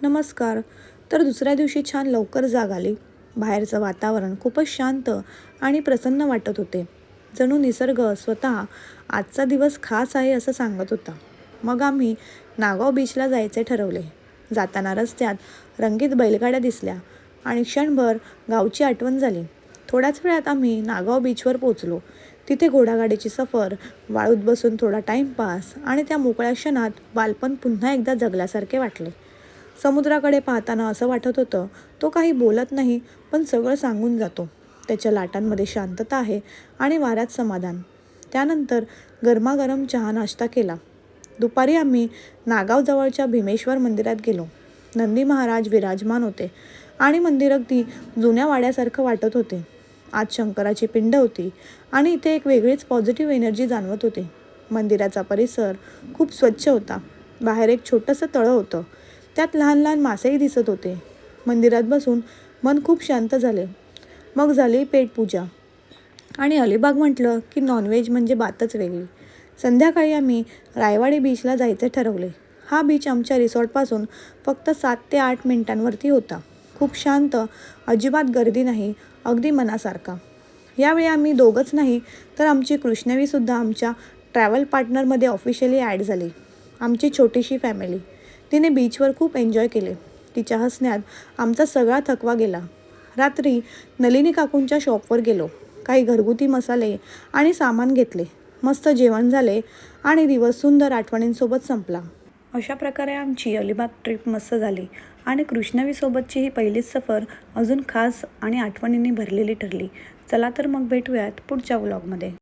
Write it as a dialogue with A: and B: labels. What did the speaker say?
A: नमस्कार. तर दुसऱ्या दिवशी छान लवकर जाग आली. बाहेरचं वातावरण खूपच शांत आणि प्रसन्न वाटत होते. जणू निसर्ग स्वतः आजचा दिवस खास आहे असं सांगत होता. मग आम्ही नागाव बीचला जायचे ठरवले. जाताना रस्त्यात रंगीत बैलगाड्या दिसल्या आणि क्षणभर गावची आठवण झाली. थोड्याच वेळात आम्ही नागाव बीचवर पोचलो. तिथे घोडागाडीची सफर, वाळूत बसून थोडा टाईमपास आणि त्या मोकळ्या क्षणात बालपण पुन्हा एकदा जगल्यासारखे वाटले. समुद्राकडे पाहताना असं वाटत होतं, तो काही बोलत नाही, पण सगळं सांगून जातो. त्याच्या लाटांमध्ये शांतता आहे आणि वाऱ्यात समाधान. त्यानंतर गरमागरम चहा नाश्ता केला. दुपारी आम्ही नागावजवळच्या भीमेश्वर मंदिरात गेलो. नंदी महाराज विराजमान होते आणि मंदिर अगदी जुन्या वाड्यासारखं वाटत होते. आज शंकराची पिंड होती आणि इथे एक वेगळीच पॉझिटिव्ह एनर्जी जाणवत होती. मंदिराचा परिसर खूप स्वच्छ होता. बाहेर एक छोटंसं तळं होतं. त्यात लहान लहान मासेही दिसत होते. मंदिरात बसून मन खूप शांत झाले. मग झाली पेटपूजा आणि अलिबाग म्हटलं की नॉनव्हेज म्हणजे बातच वेगळी. संध्याकाळी आम्ही रायवाडी बीचला जायचे ठरवले. हा बीच आमच्या रिसॉर्टपासून फक्त 7 ते 8 मिनिटांवरती होता. खूप शांत, अजिबात गर्दी नाही, अगदी मनासारखा. यावेळी आम्ही दोघंच नाही तर आमची कृष्णवीसुद्धा आमच्या ट्रॅव्हल पार्टनरमध्ये ऑफिशियली ॲड झाली. आमची छोटीशी फॅमिली. तिने बीचवर खूप एन्जॉय केले. तिच्या हसण्यात आमचा सगळा थकवा गेला. रात्री नलिनी काकूंच्या शॉपवर गेलो. काही घरगुती मसाले आणि सामान घेतले. मस्त जेवण झाले आणि दिवस सुंदर आठवणींसोबत संपला. अशा प्रकारे आमची अलिबाग ट्रिप मस्त झाली आणि कृष्णवीसोबतची ही पहिलीच सफर अजून खास आणि आठवणींनी भरलेली ठरली. चला तर मग भेटूयात पुढच्या व्लॉगमध्ये.